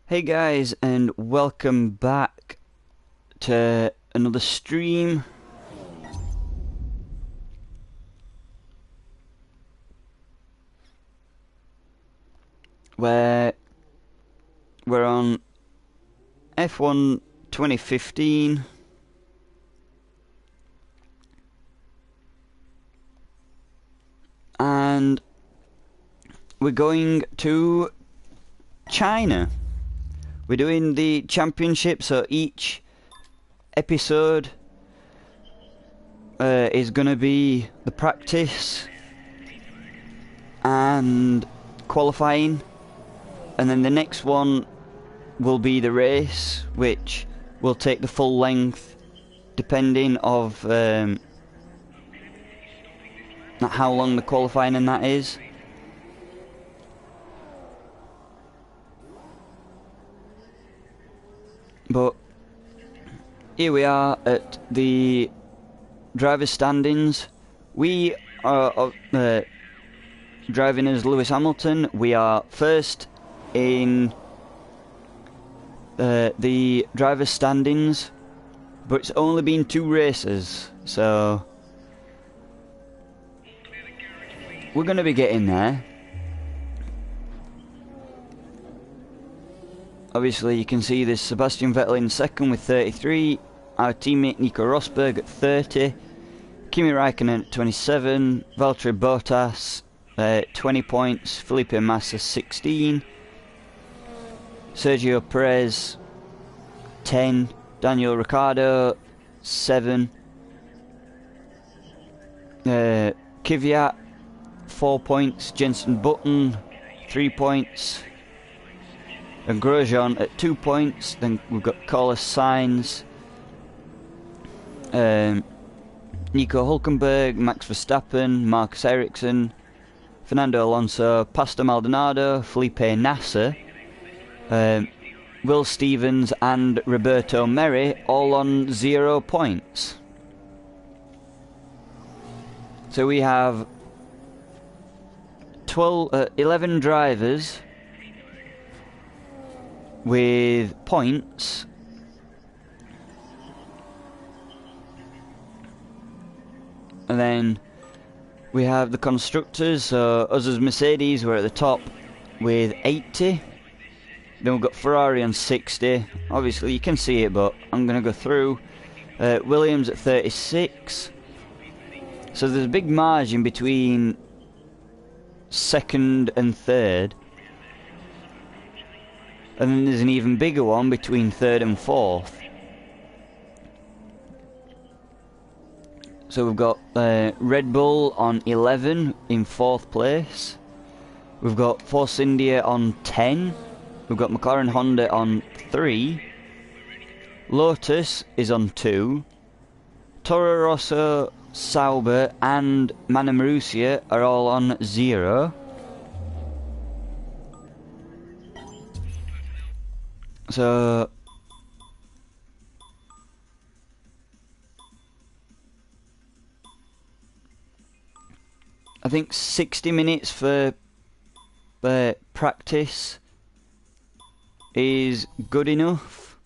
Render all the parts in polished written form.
Hey guys, and welcome back to another stream. Where we're on F1 2015. And we're going to China. We're doing the championship, so each episode is going to be the practice and qualifying, and then the next one will be the race, which will take the full length depending of how long the qualifying and that is. But here we are at the driver's standings. We are driving as Lewis Hamilton. We are first in the driver's standings, but it's only been 2 races, so we're going to be getting there. Obviously you can see there's Sebastian Vettel in second with 33, our teammate Nico Rosberg at 30, Kimi Raikkonen at 27, Valtteri Bottas 20 points, Felipe Massa 16, Sergio Perez 10, Daniel Ricciardo 7, Kvyat 4 points, Jenson Button 3 points, and Grosjean at 2 points. Then we've got Carlos Sainz, Nico Hulkenberg, Max Verstappen, Marcus Ericsson, Fernando Alonso, Pastor Maldonado, Felipe Nasser, Will Stevens and Roberto Merri all on 0 points. So we have 11 drivers with points, and then we have the constructors. So us as Mercedes, we're at the top with 80. Then we've got Ferrari on 60. Obviously you can see it, but I'm going to go through. Williams at 36. So there's a big margin between second and third. And then there's an even bigger one between third and fourth. So we've got Red Bull on 11 in 4th place. We've got Force India on 10. We've got McLaren Honda on 3. Lotus is on 2. Toro Rosso, Sauber and Mana Marussia are all on 0. So I think 60 minutes for practice is good enough.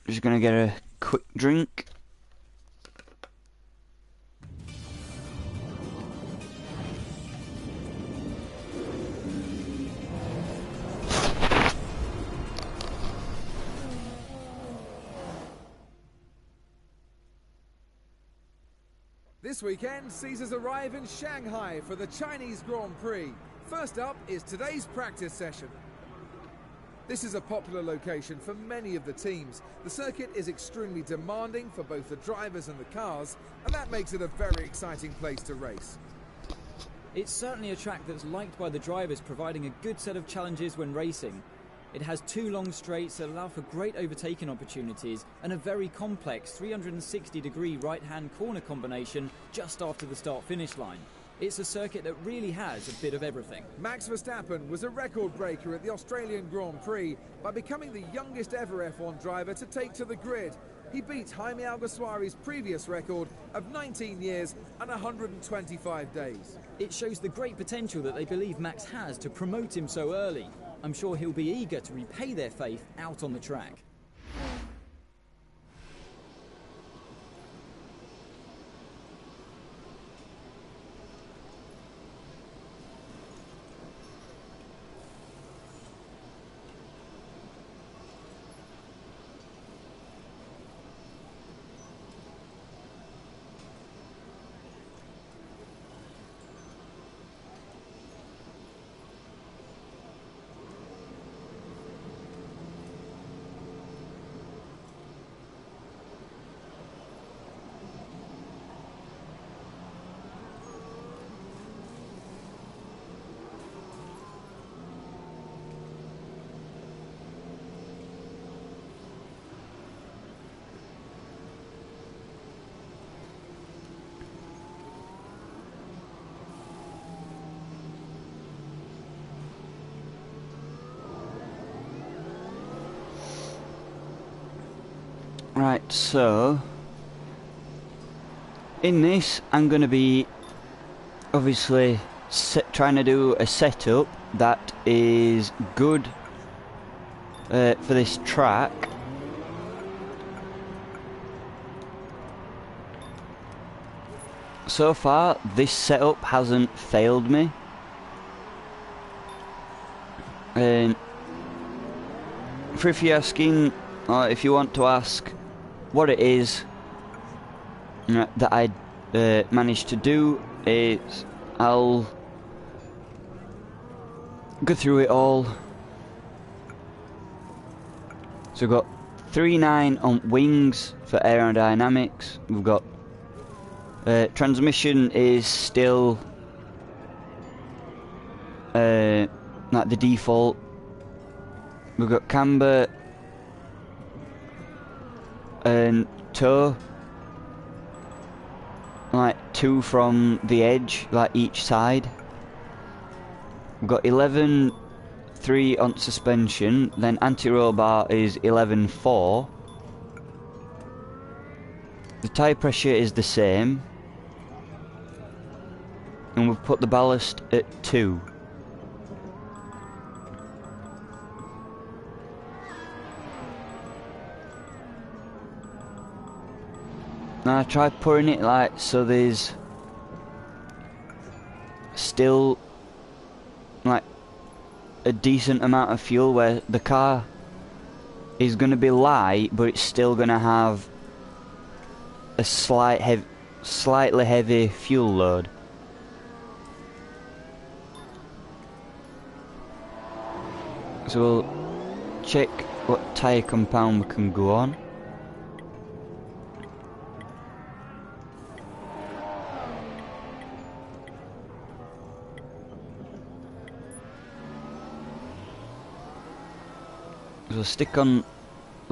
Just gonna get a quick drink. This weekend sees us arrive in Shanghai for the Chinese Grand Prix. First up is today's practice session. This is a popular location for many of the teams. The circuit is extremely demanding for both the drivers and the cars, and that makes it a very exciting place to race. It's certainly a track that's liked by the drivers, providing a good set of challenges when racing. It has 2 long straights that allow for great overtaking opportunities and a very complex 360-degree right-hand corner combination just after the start-finish line. It's a circuit that really has a bit of everything. Max Verstappen was a record breaker at the Australian Grand Prix by becoming the youngest ever F1 driver to take to the grid. He beat Jaime Alguersuari's previous record of 19 years and 125 days. It shows the great potential that they believe Max has to promote him so early. I'm sure he'll be eager to repay their faith out on the track. Right, so in this I'm going to be obviously trying to do a setup that is good for this track. So far this setup hasn't failed me. And if you're asking, or if you want to ask what it is that I managed to do, is I'll go through it all. So we've got 3.9 on wings for aerodynamics. We've got transmission is still like the default. We've got camber and toe, like 2 from the edge, like each side. We've got 11.3 on suspension, then anti-roll bar is 11.4. The tyre pressure is the same, and we've put the ballast at 2. Now I tried pouring it like so there's still like a decent amount of fuel, where the car is going to be light but it's still going to have a slightly heavy fuel load. So we'll check what tyre compound we can go on. We'll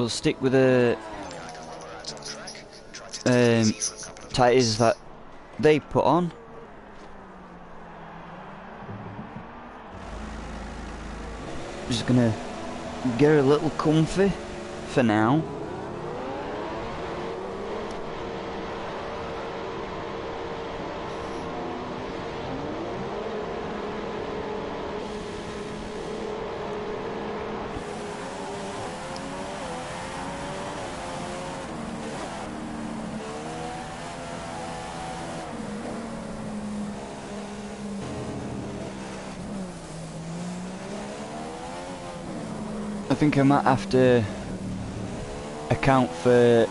stick with the tyres that they put on. Just gonna get a little comfy for now. I think I might have to account for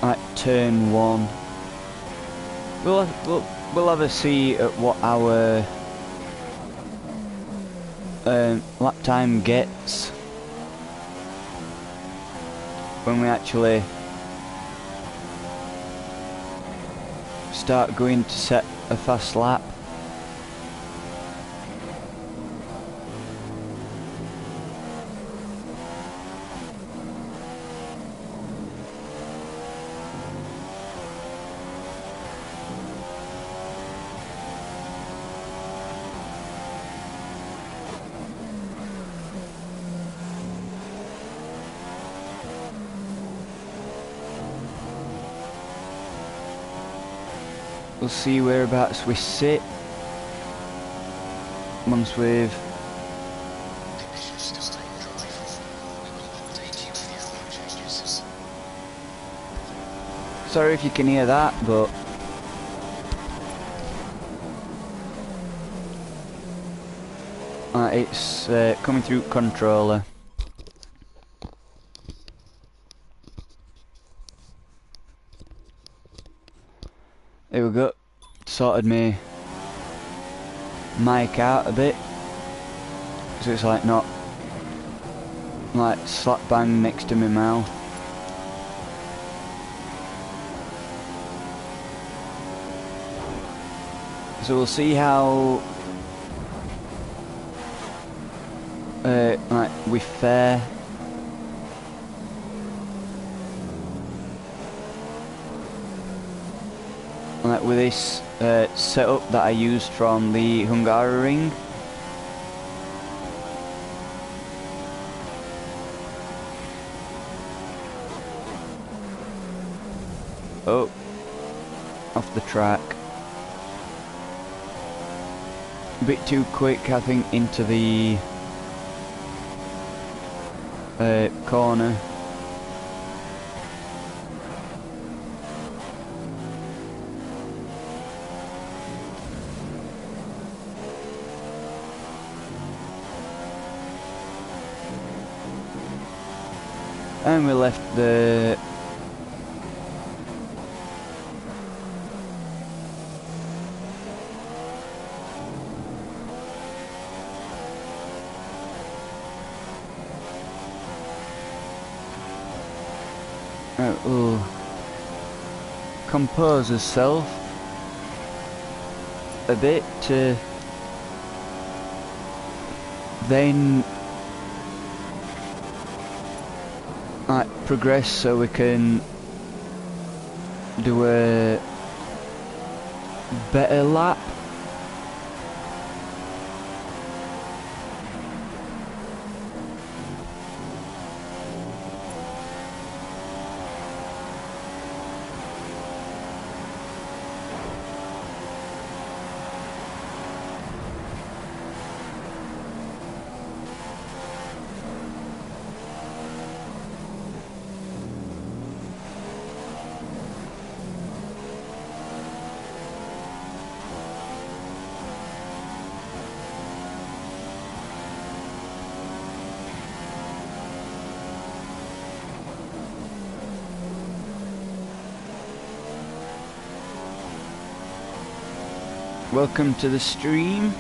like turn 1. We'll have a see at what our lap time gets when we actually start going to set a fast lap. we'll see whereabouts we sit once we've... Sorry if you can hear that, but it's coming through controller. There we go. Sorted me mic out a bit, so it's like not like slap bang next to my mouth. So we'll see how like we fare. Like with this setup that I used from the Hungaroring. Oh, off the track. A bit too quick, I think, into the corner. And we left the will compose herself a bit to then progress, so we can do a better lap. Welcome to the stream.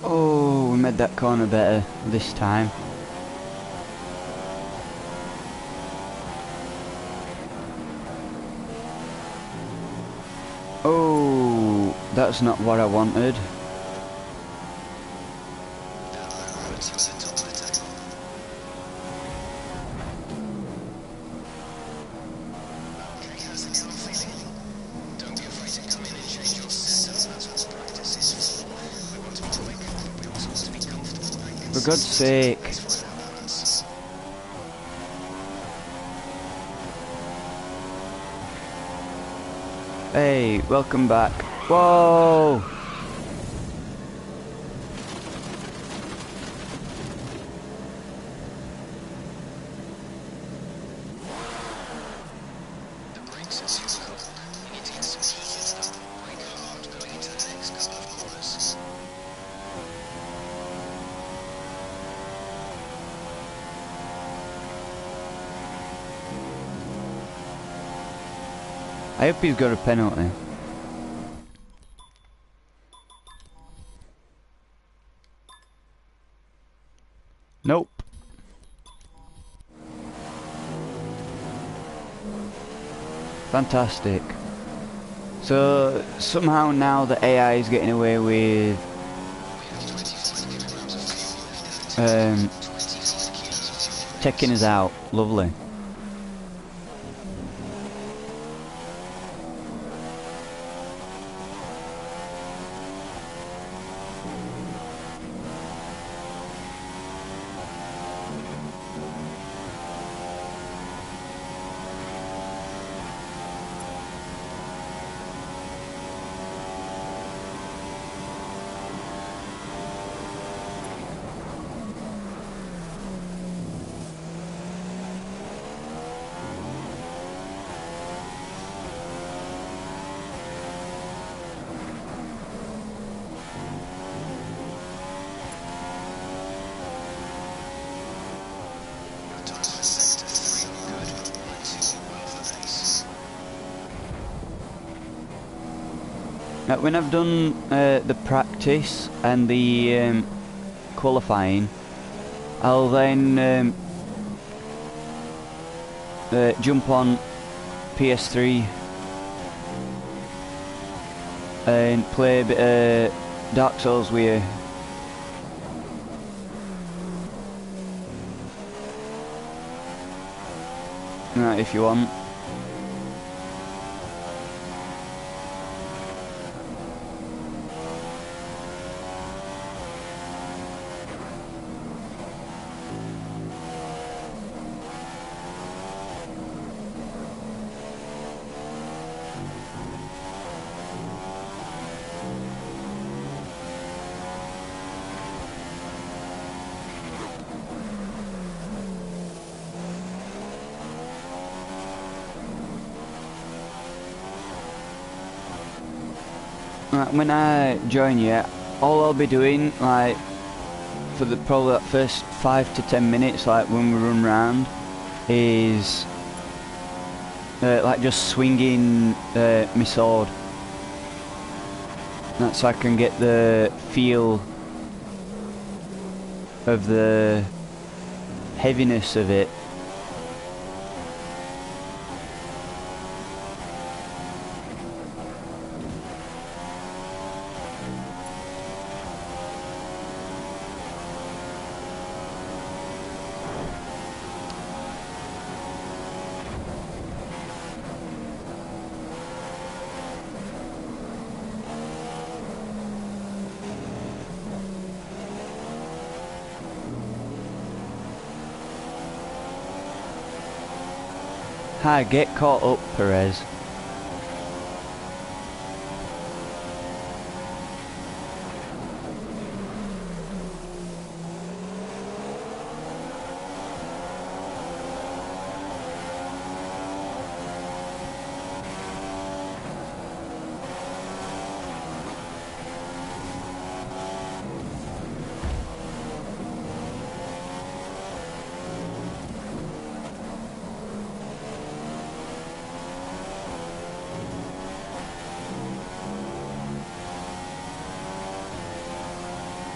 Oh, we made that corner better this time. Oh, that's not what I wanted. For God's sake. Hey, welcome back. Whoa! I hope he's got a penalty. Nope. Fantastic. So somehow now the AI is getting away with taking us out. Lovely. Now, when I've done the practice and the qualifying, I'll then jump on PS3 and play a bit of Dark Souls with you. Right, if you want. Right, when I join you, all I'll be doing, like, for the probably that first 5 to 10 minutes, like when we run round, is like just swinging my sword. That's so I can get the feel of the heaviness of it. Hi, get caught up, Perez.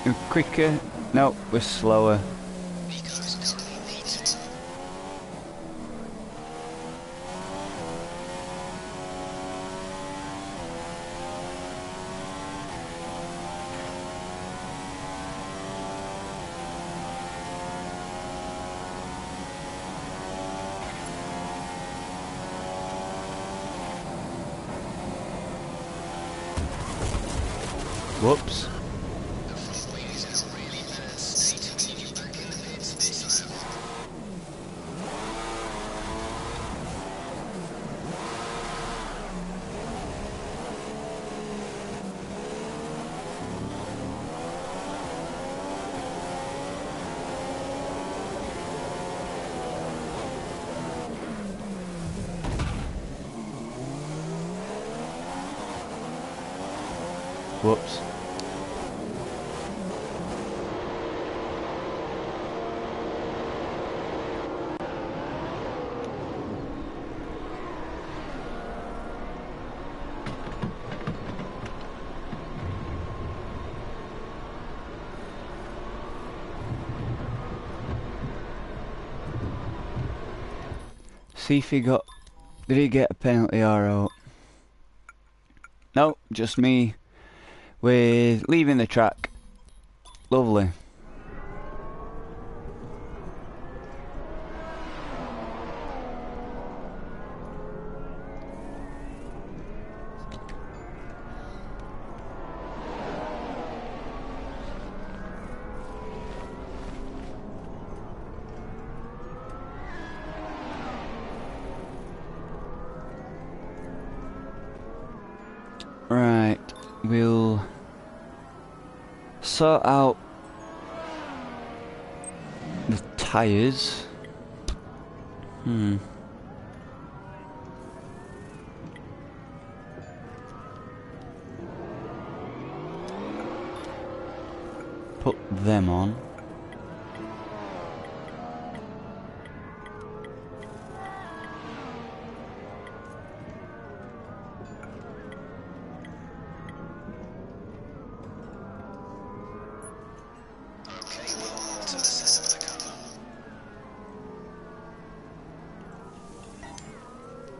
We're quicker. No, we're slower. Whoops. Whoops. See if he got... Did he get a penalty or out? No, just me with leaving the track. Lovely. Right, we'll sort out the tyres. Put them on.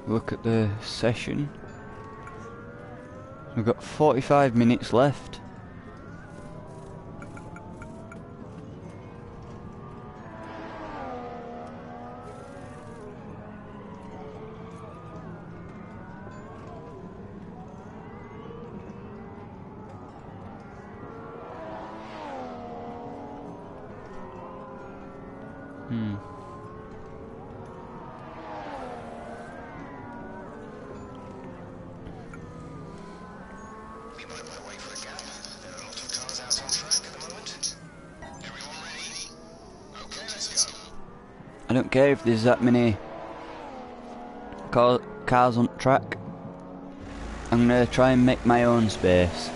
Look at the session. We've got 45 minutes left. I don't care if there's that many cars on track. I'm gonna try and make my own space.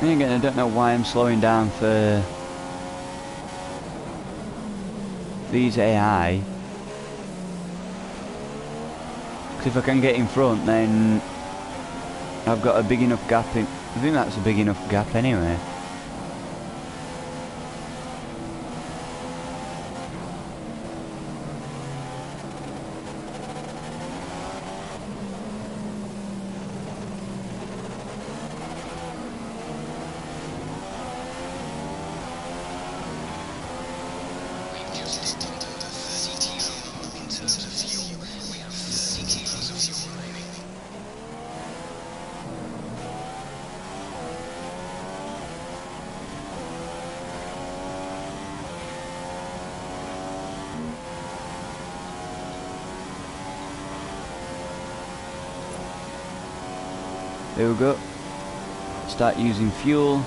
And again, I don't know why I'm slowing down for these AI. Because if I can get in front, then I've got a big enough gap in. I think that's a big enough gap anyway. There we go. Start using fuel.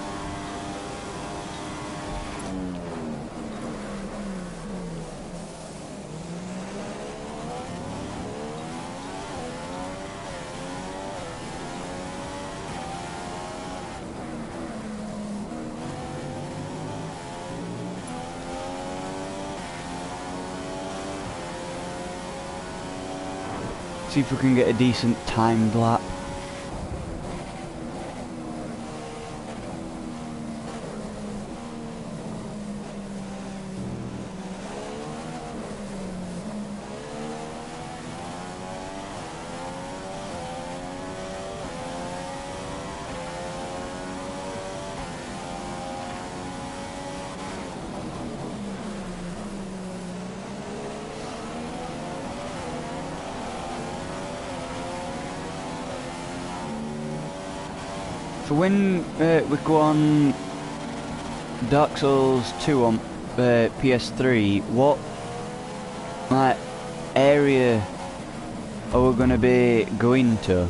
See if we can get a decent timed lap. So when we go on Dark Souls 2 on PS3, what like area are we going to be going to?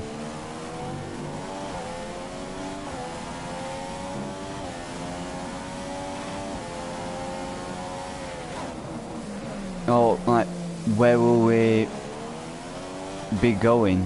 Or, like, where will we be going?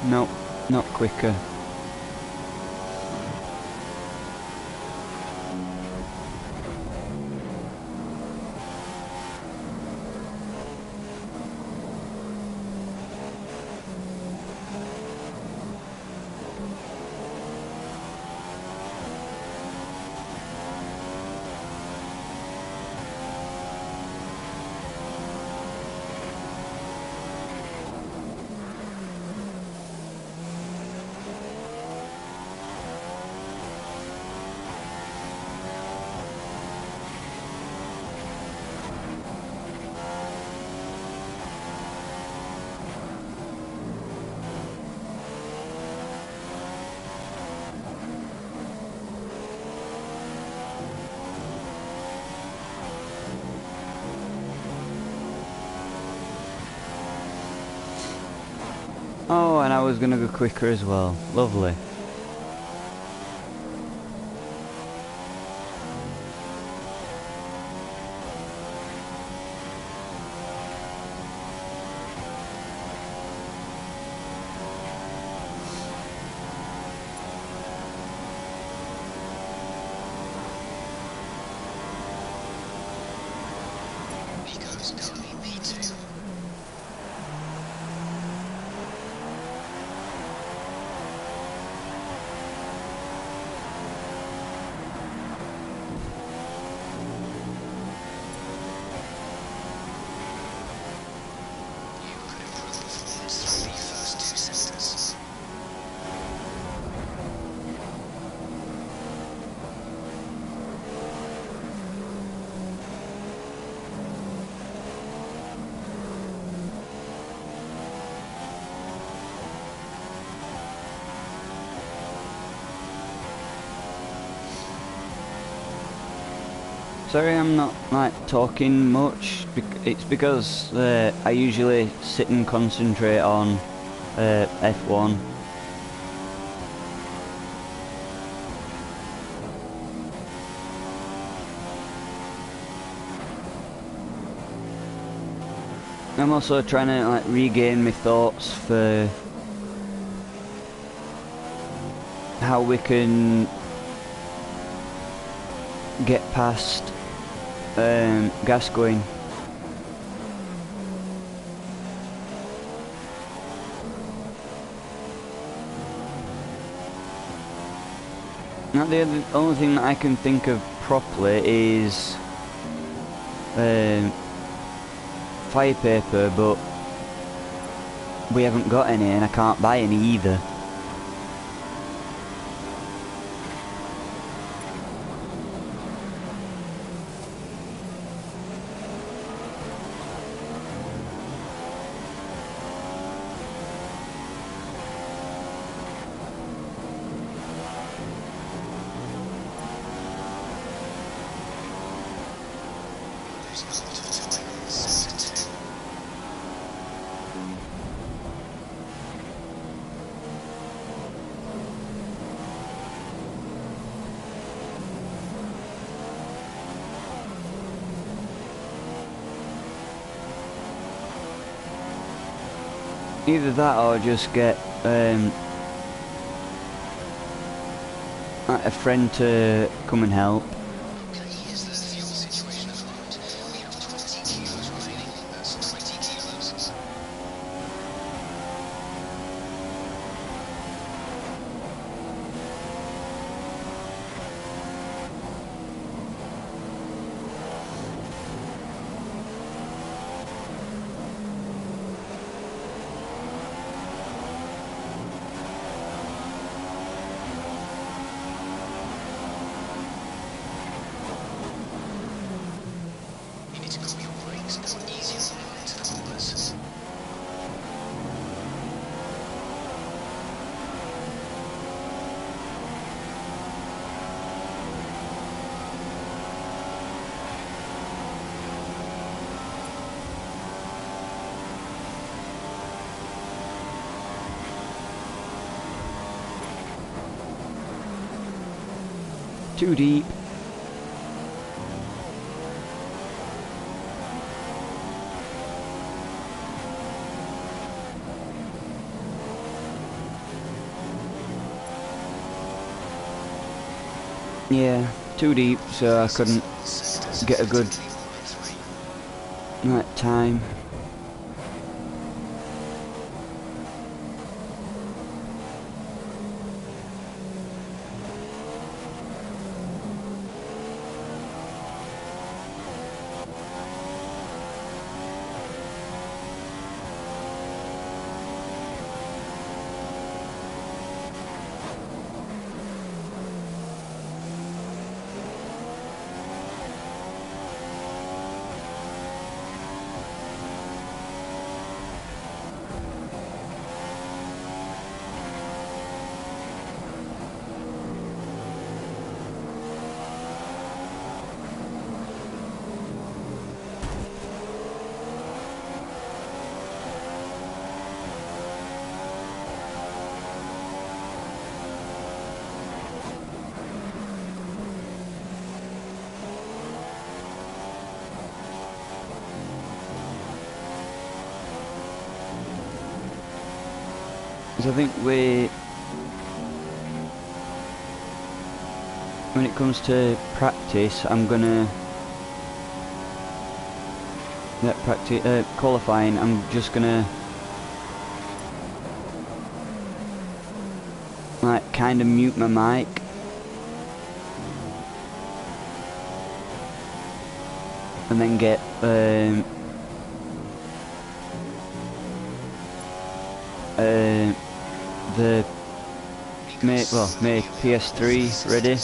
No, not quicker. Oh, and I was gonna go quicker as well. Lovely. Sorry I'm not like talking much, it's because I usually sit and concentrate on F1. I'm also trying to like regain my thoughts for how we can get past Gascoigne. Now the only thing that I can think of properly is fire paper, but we haven't got any and I can't buy any either. Either that or just get a friend to come and help. Okay, here's the fuel situation at the moment. We have 20 kilos remaining. That's 20 kilos. You need to cool your brakes. It's easier than into the coolers. Too deep. Yeah, too deep, so I couldn't get a good time. So I think when it comes to practice, I'm gonna qualifying. I'm just gonna like kind of mute my mic. And then get my PS3 ready.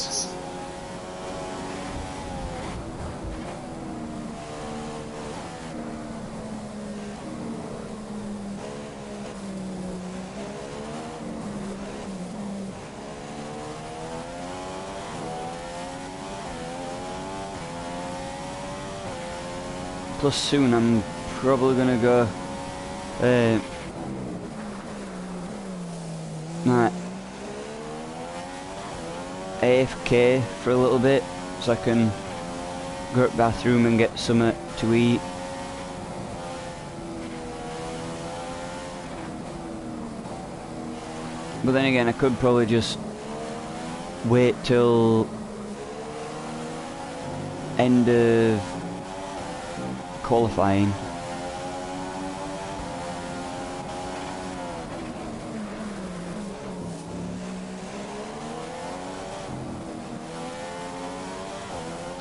Plus soon I'm probably gonna go like AFK for a little bit so I can go to the bathroom and get something to eat. But then again, I could probably just wait till end of qualifying.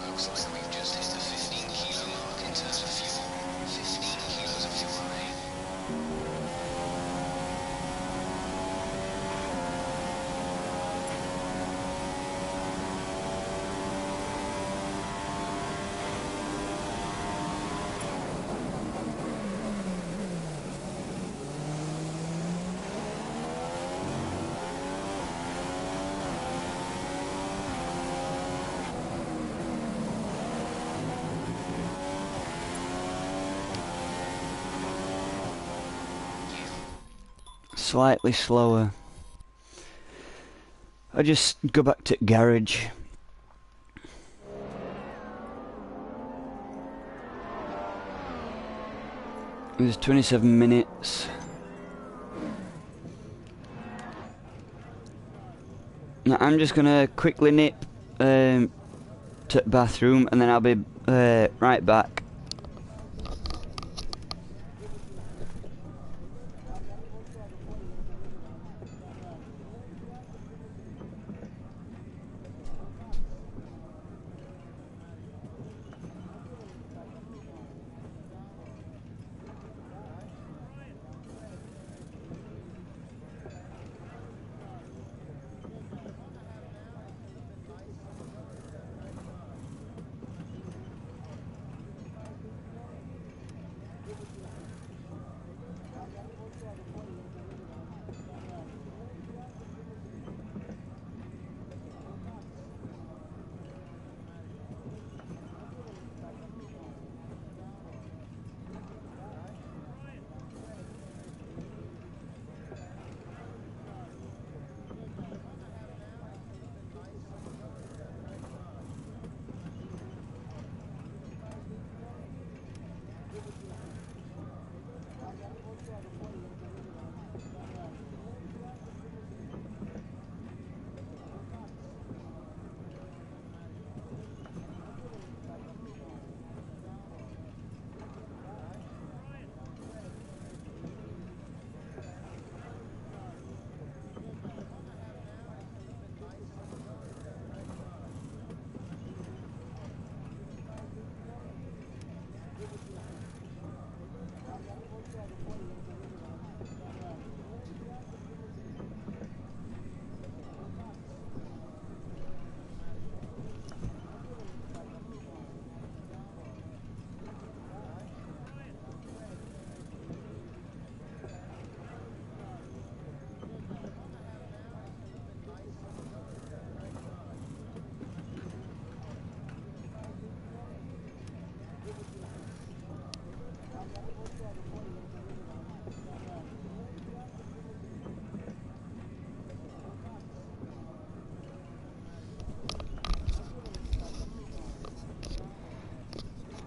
Looks like we've just hit the 15 kilo mark in terms of fuel. 15 kilos of fuel remaining. Slightly slower. I just go back to garage. It was 27 minutes. Now I'm just gonna quickly nip to the bathroom and then I'll be right back.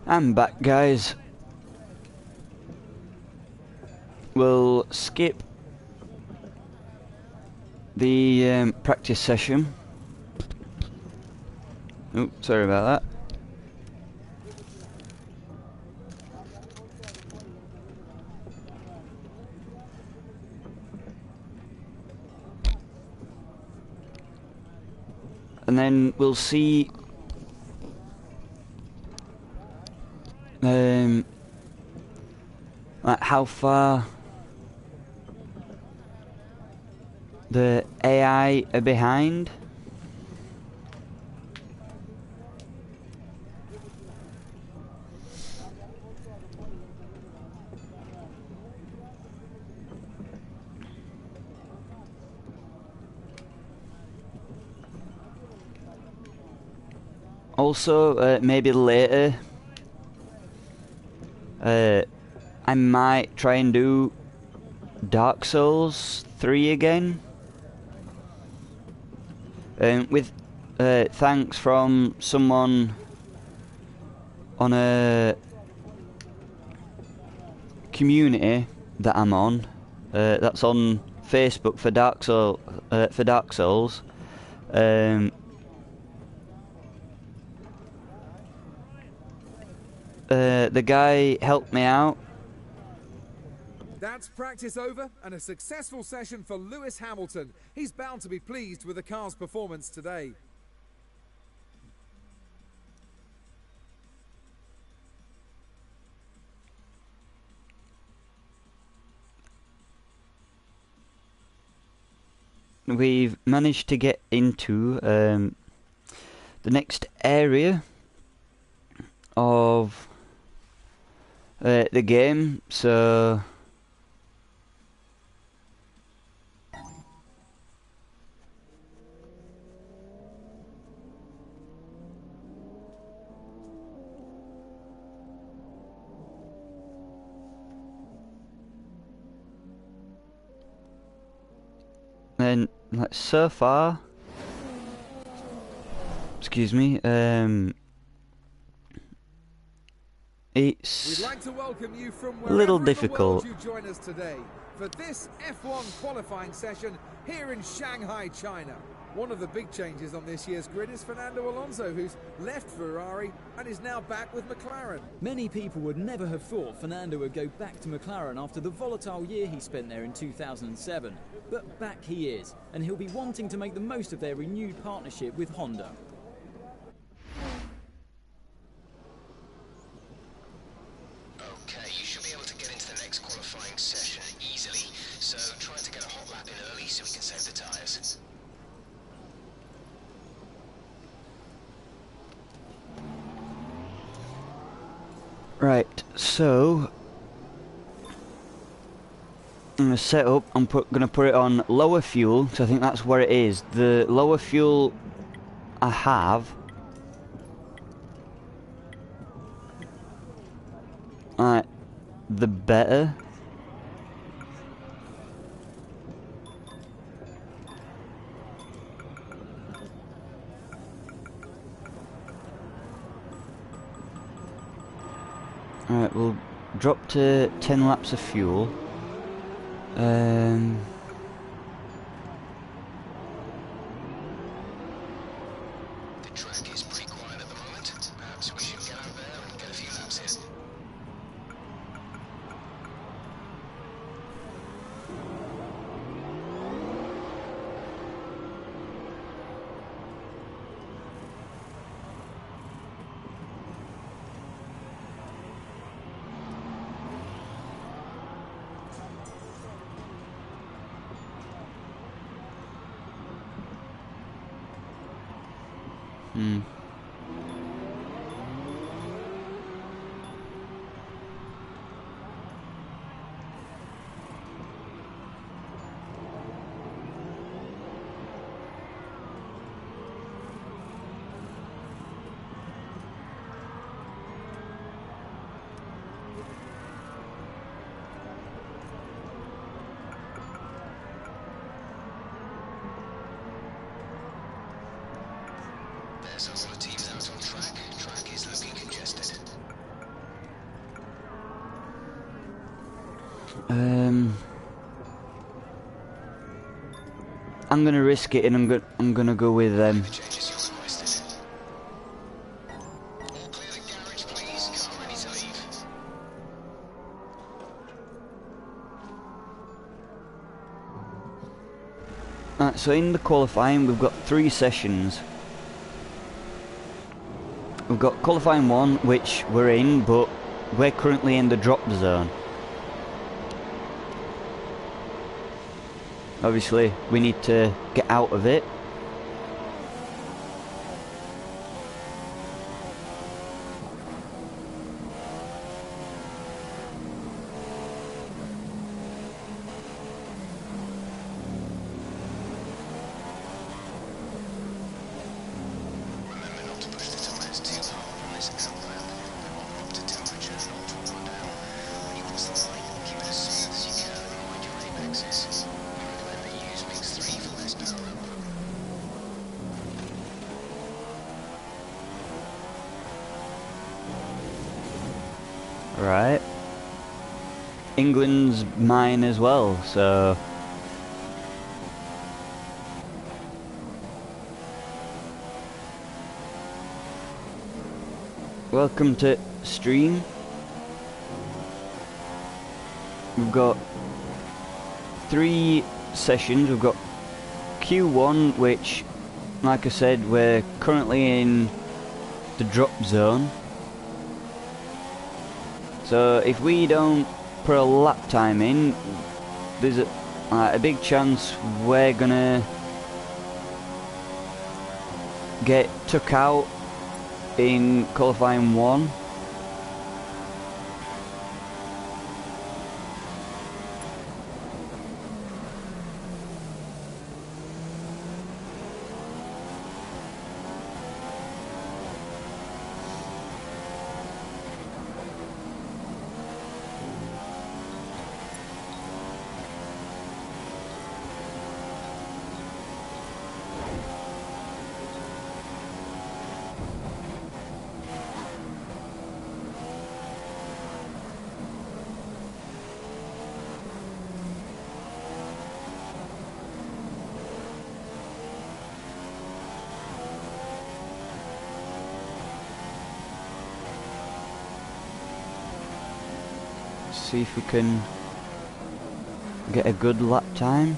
I'm back, guys. We'll skip the practice session. Oh, sorry about that. And then we'll see like how far the AI are behind. Also, maybe later, I might try and do Dark Souls 3 again. With thanks from someone on a community that I'm on. That's on Facebook for Dark Souls. the guy helped me out. That's practice over and a successful session for Lewis Hamilton. He's bound to be pleased with the car's performance today. We've managed to get into the next area of the game, so then like so far, excuse me, it's We'd like to welcome you from a little wherever in the world difficult. you join us today for this F1 qualifying session here in Shanghai, China. One of the big changes on this year's grid is Fernando Alonso, who's left Ferrari and is now back with McLaren. Many people would never have thought Fernando would go back to McLaren after the volatile year he spent there in 2007. But back he is, and he'll be wanting to make the most of their renewed partnership with Honda. Okay, you should be able to get into the next qualifying session easily, so try to get a hot lap in early so we can save the tyres. Right, so I'm gonna set up. I'm gonna put it on lower fuel, because I think that's where it is. The lower fuel I have, right, the better. Alright, we'll drop to 10 laps of fuel. The track is pretty quiet at the moment. Perhaps we should get out there and get a few laps in. There's a lot of teams out on track. Track is looking congested. I'm gonna risk it, and I'm gonna go with them. Changes you requested. All clear the garage, please. Car ready to leave. Right, so in the qualifying, we've got 3 sessions. We've got qualifying 1, which we're in, but we're currently in the drop zone. Obviously, we need to get out of it. Remember not to push the tyres too hard on this outlap. They won't up to temperature and not to run down. When you cross the line, keep it as smooth as you can and mind your apexes. We recommend that you use Mix 3 for less power output. Right. England's mine as well, so... Welcome to stream. We've got 3 sessions. We've got Q1, which, like I said, we're currently in the drop zone. So if we don't put a lap time in, there's a big chance we're gonna get took out in qualifying 1. See if we can get a good lap time.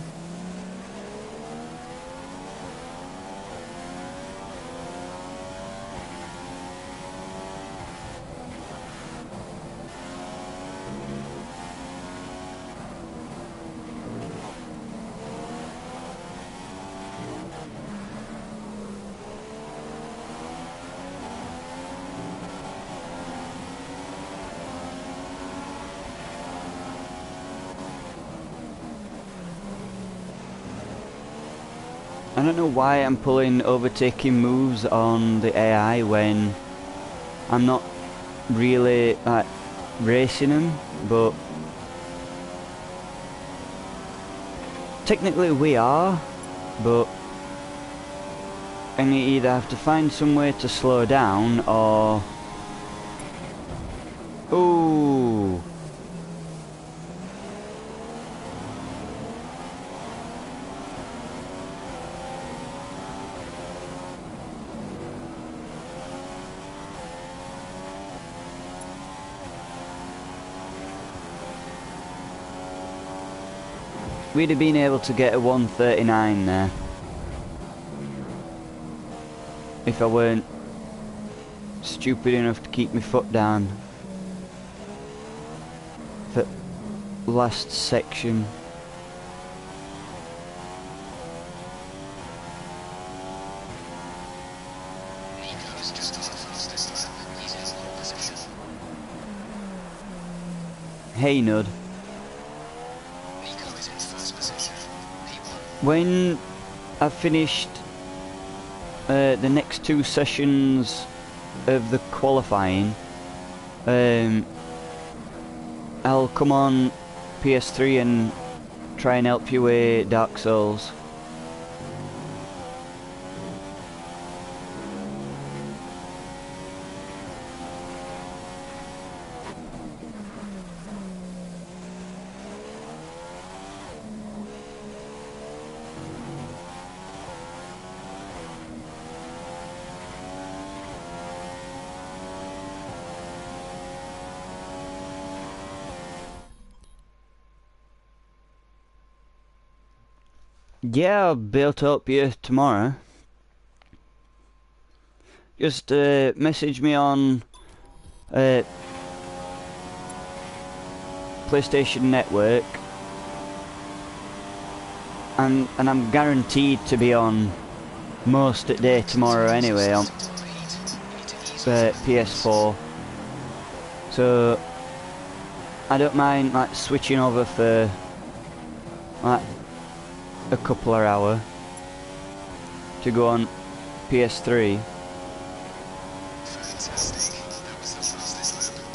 I don't know why I'm pulling overtaking moves on the AI when I'm not really like racing them, but technically we are, but and you either have to find some way to slow down or ooh. We'd have been able to get a 139 there if I weren't stupid enough to keep my foot down for last section. Nico's just on the fastest lap. He's in pole position. Hey Nud. Nico is in first position. P1. When I've finished the next 2 sessions of the qualifying, I'll come on PS3 and try and help you with Dark Souls. Yeah, I'll be able to help you tomorrow. Just message me on PlayStation Network, and I'm guaranteed to be on most of the day tomorrow anyway on PS4. So I don't mind like switching over for like a couple of hours to go on PS3. Fantastic. That was the fastest lap.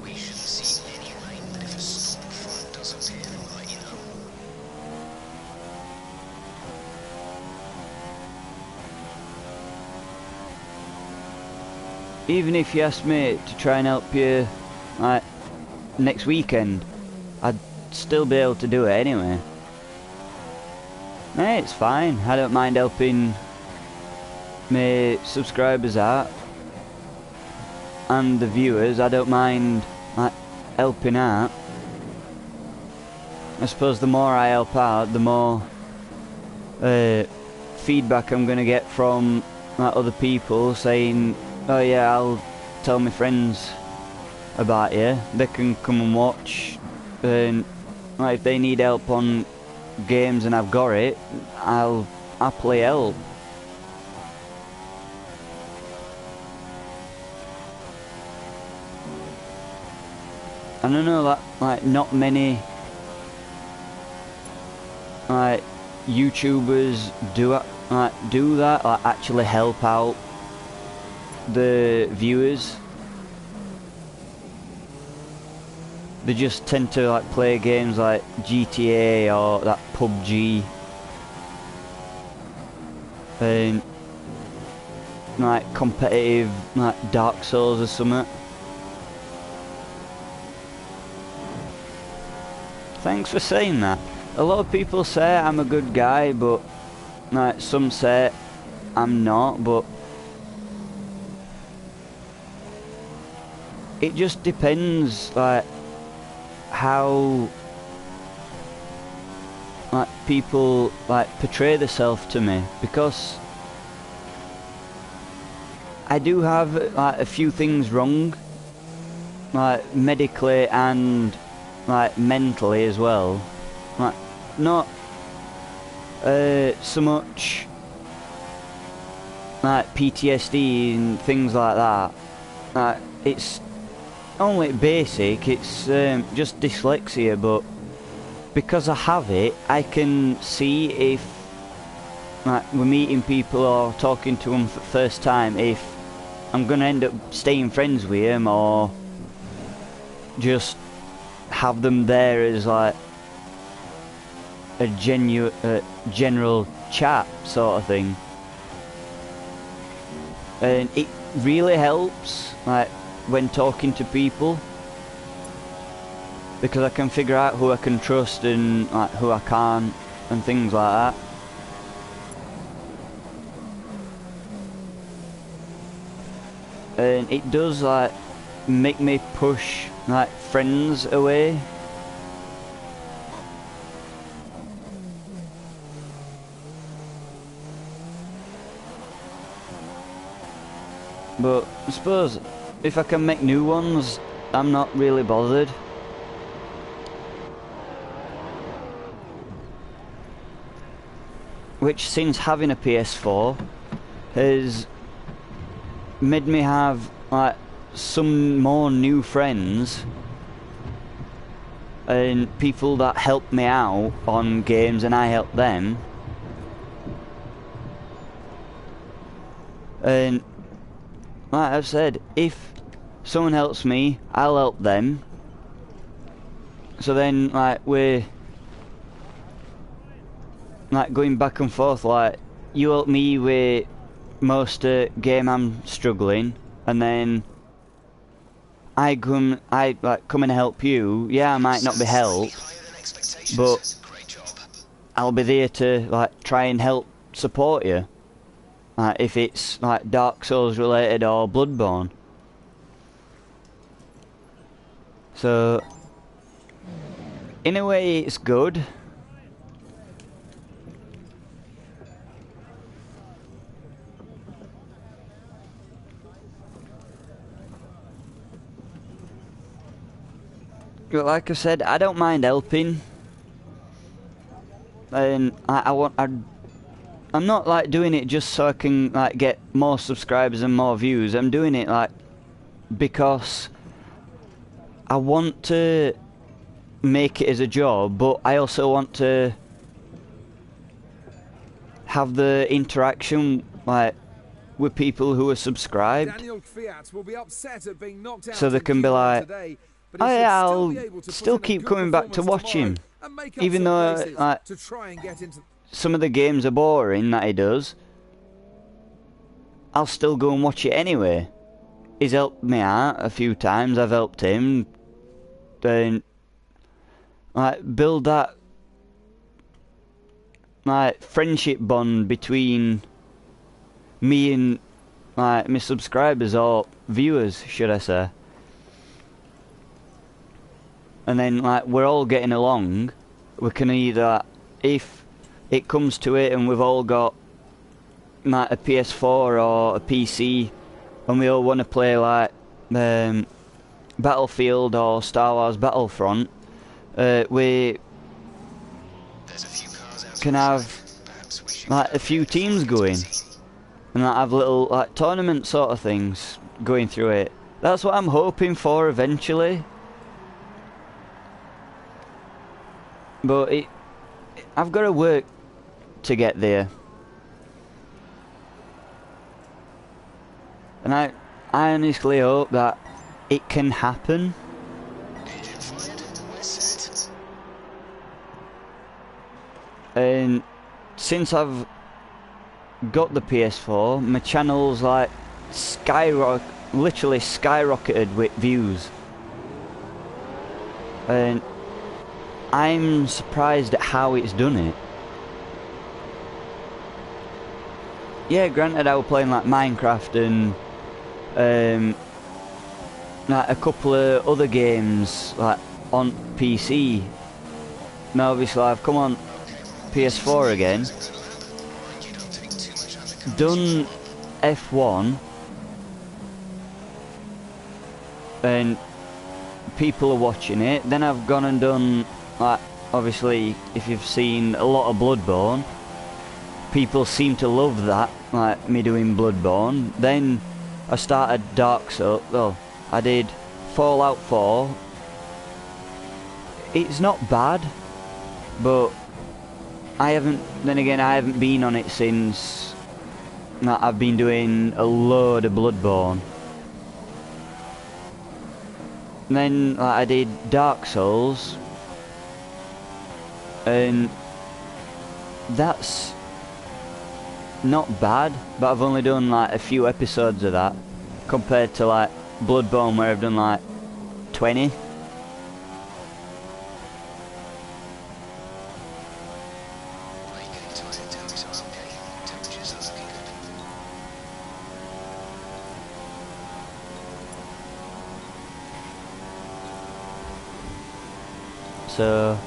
We shouldn't see any rain, but if a storm front does appear, we'll let you know. Even if you asked me to try and help you like next weekend, I'd still be able to do it anyway. Hey, it's fine. I don't mind helping my subscribers out and the viewers. I don't mind like helping out. I suppose the more I help out, the more feedback I'm gonna get from like other people saying, "Oh yeah, I'll tell my friends about you. They can come and watch." And like, if they need help on games and I've got it, I'll happily help. And I know that like not many like YouTubers do that, like actually help out the viewers. They just tend to like play games like GTA or that PUBG and like competitive like Dark Souls or something. Thanks for saying that. A lot of people say I'm a good guy, but like some say I'm not, but it just depends like how like people like portray themselves to me, because I do have like a few things wrong, like medically and like mentally as well. Like not so much like PTSD and things like that. Like it's only basic, it's just dyslexia, but because I have it, I can see if like we're meeting people or talking to them for the first time, if I'm gonna end up staying friends with them or just have them there as like a general chat sort of thing. And it really helps like when talking to people, because I can figure out who I can trust and like who I can't and things like that. And it does like make me push like friends away. But I suppose if I can make new ones, I'm not really bothered. Which, since having a PS4, has made me have like some more new friends and people that help me out on games and I help them. And like I've said, if someone helps me, I'll help them. So then like we're like going back and forth, like you help me with most game I'm struggling, and then I come and help you. Yeah, I might not be helped, but I'll be there to like try and help support you. If it's like Dark Souls related or Bloodborne. So in a way it's good. But like I said, I don't mind helping. And I'm not like doing it just so I can like get more subscribers and more views. I'm doing it like because I want to make it as a job, but I also want to have the interaction like with people who are subscribed. Will be upset at being knocked out, so they can be like, today, oh yeah, I'll still keep coming back to watch him, even though like some of the games are boring that he does. I'll still go and watch it anyway. He's helped me out a few times, I've helped him. Then like build that like friendship bond between me and like my subscribers or viewers, should I say. And then like we're all getting along, we can either, if it comes to it and we've all got like a PS4 or a PC and we all want to play like Battlefield or Star Wars Battlefront, we can have like a few teams going and like have little like tournament sort of things going through it. That's what I'm hoping for eventually. But I've got to work to get there. And I honestly hope that it can happen. And since I've got the PS4, my channel's like literally skyrocketed with views. And I'm surprised at how it's done it. Yeah, granted I was playing like Minecraft and like a couple of other games like on PC. Now obviously I've come on PS4 again, done F1, and people are watching it. Then I've gone and done, like, obviously if you've seen a lot of Bloodborne, people seem to love that, like me doing Bloodborne. Then I started Dark Souls. Well, I did Fallout 4. It's not bad, but I haven't been on it since I've been doing a load of Bloodborne. And then like, I did Dark Souls, and that's not bad, but I've only done like a few episodes of that compared to like Bloodborne where I've done like 20. So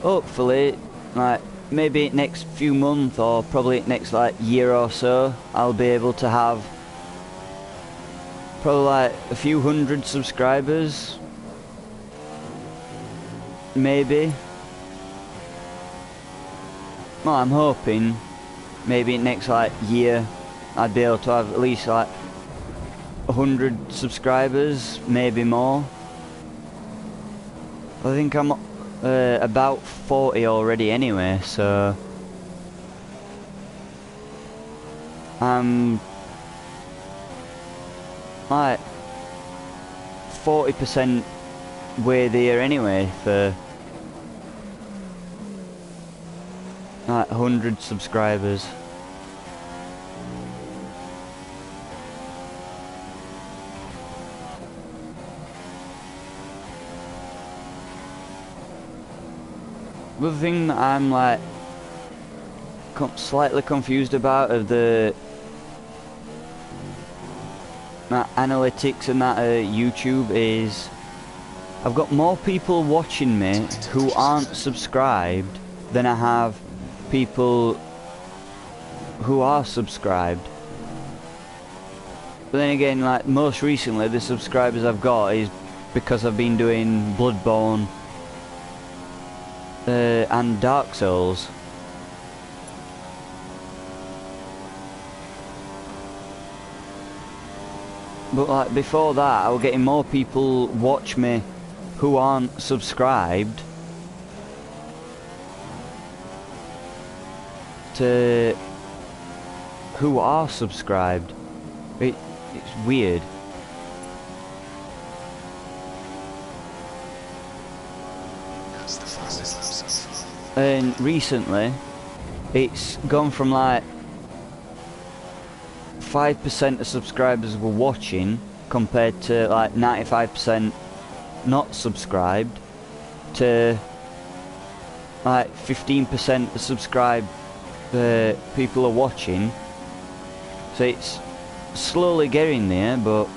hopefully, like maybe next few months or probably next like year or so, I'll be able to have probably like a few hundred subscribers, maybe. Well, I'm hoping maybe next like year I'd be able to have at least like 100 subscribers, maybe more. I think I'm about 40 already anyway, so I'm like 40% way there anyway for like 100 subscribers. The thing that I'm like slightly confused about of the analytics and that YouTube is I've got more people watching me who aren't subscribed than I have people who are subscribed. But then again, like most recently the subscribers I've got is because I've been doing Bloodborne and Dark Souls. But like before that I was getting more people watch me who aren't subscribed to who are subscribed. It's weird. And recently it's gone from like 5% of subscribers were watching compared to like 95% not subscribed to like 15% subscribed people are watching, so it's slowly getting there, but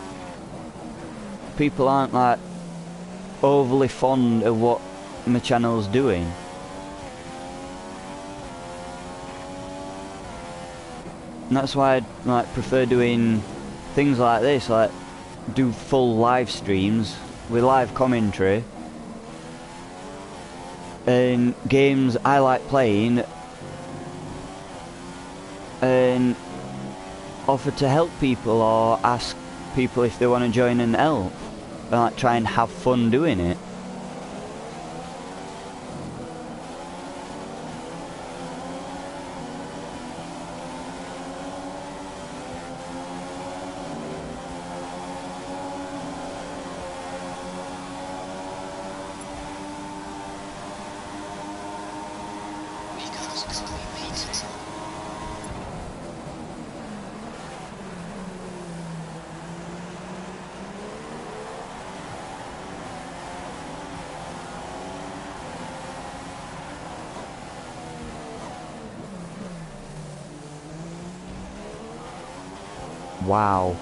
people aren't like overly fond of what my channel's doing. And that's why I like prefer doing things like this, like do full live streams with live commentary and games I like playing, and offer to help people or ask people if they want to join and help, and like try and have fun doing it. Rico's got me beaten. Wow.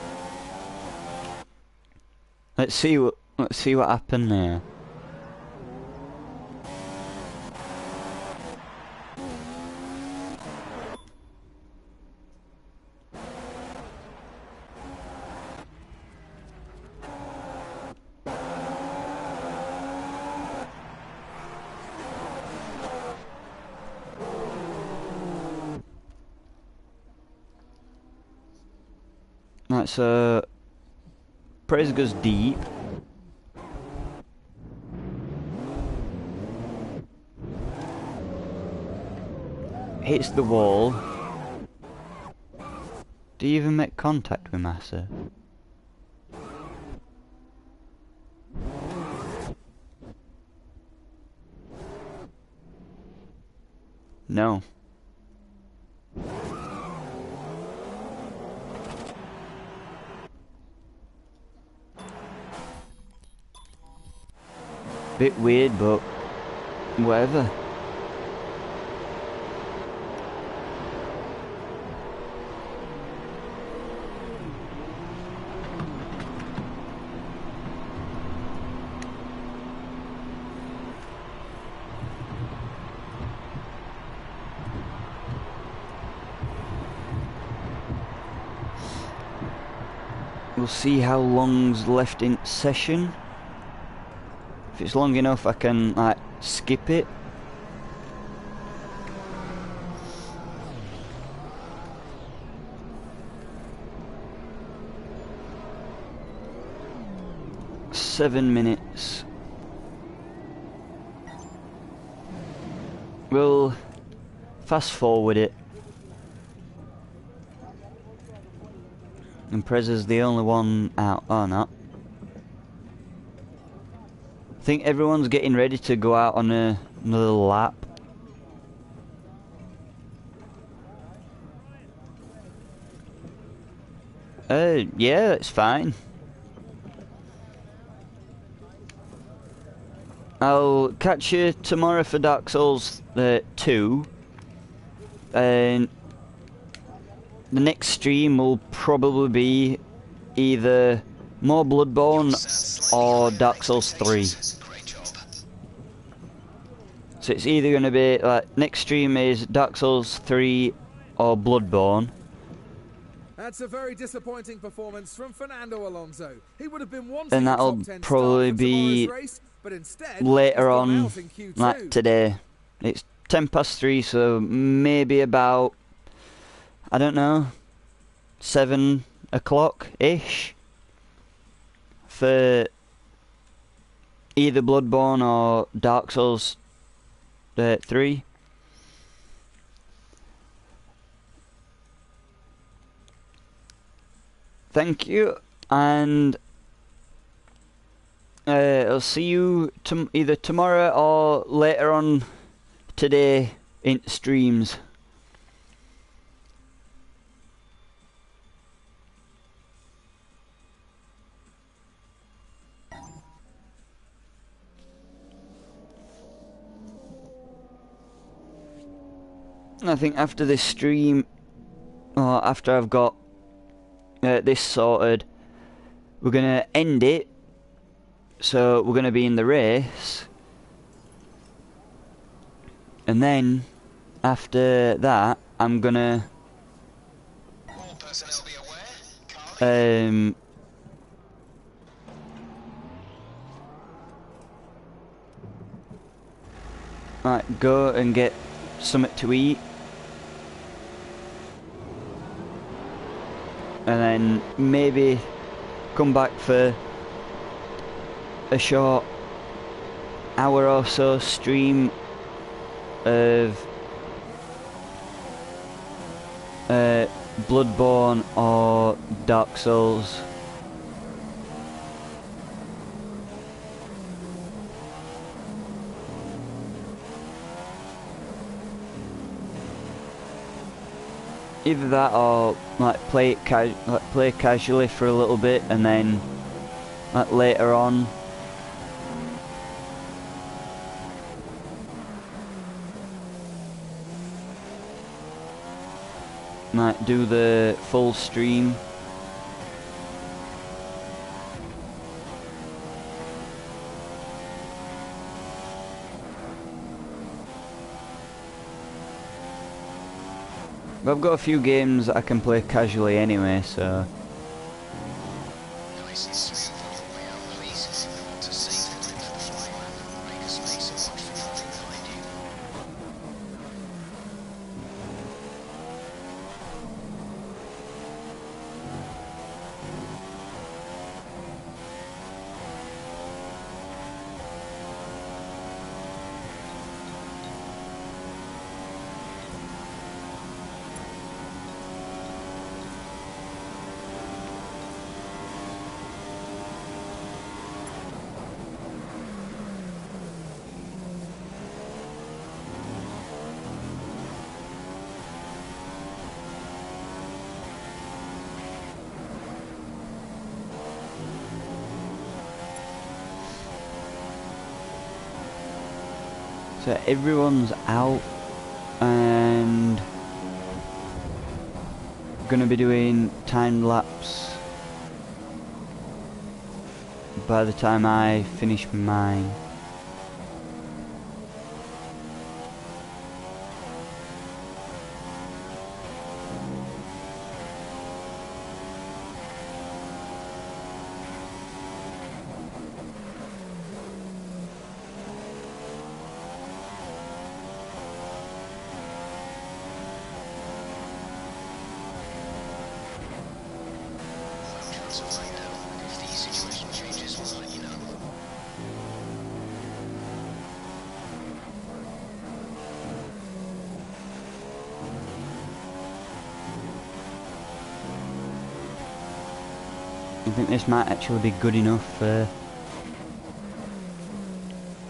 Let's see what happened there. Right, so Prez goes deep. Hits the wall. Do you even make contact with Massa? No. Bit weird, but whatever. We'll see how long's left in session. If it's long enough, I can like skip it. Seven minutes. We'll fast forward it. And Prez is the only one out. Oh, no. I think everyone's getting ready to go out on another lap. Yeah, that's fine. I'll catch you tomorrow for Dark Souls 2. And the next stream will probably be either more Bloodborne or Dark Souls 3. Great job. So it's either going to be, like, next stream is Dark Souls 3 or Bloodborne. That's a very disappointing performance from Fernando Alonso. He would have been wanting And a that'll top 10 probably start for be tomorrow's race, but instead later he's gone on, out in Q2. like today. It's 3:10, so maybe about, I don't know, 7 o'clock-ish for either Bloodborne or Dark Souls 3. Thank you, and I'll see you either tomorrow or later on today in streams. I think after this stream, or after I've got this sorted, we're gonna end it. So we're gonna be in the race, and then after that, I'm gonna All personnel be aware. Right, go and get something to eat, and then maybe come back for a short hour or so stream of Bloodborne or Dark Souls. Either that or like play casually for a little bit, and then like later on might do the full stream. But I've got a few games that I can play casually anyway, so Nice and smooth on your way out, please. We want to save the time for the flyman. Make a space and watch the traffic behind you. so everyone's out, and gonna be doing time lapse by the time I finish mine. Chance of find out. If the situation changes, we'll let you know. I think this might actually be good enough for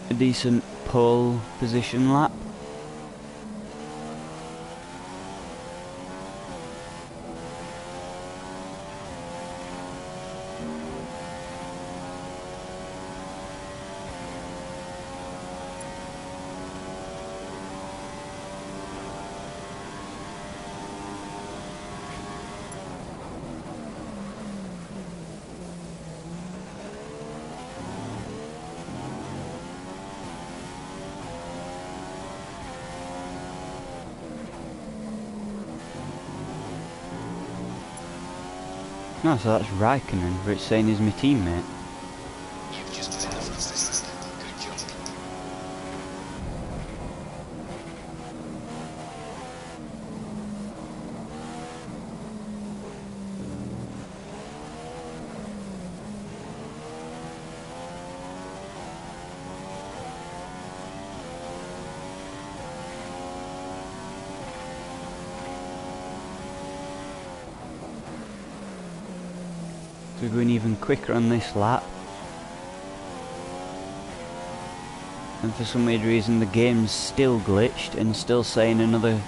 a decent pole position lap. No, so that's Raikkonen, but it's saying he's my teammate. You've just been in the front this round. Good job. So we're going even quicker on this lap. And for some weird reason the game's still glitched and still saying another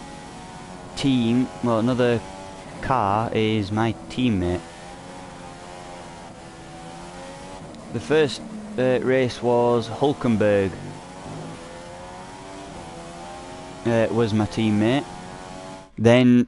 team, well, another car is my teammate. The first race was Hulkenberg. Was my teammate. Then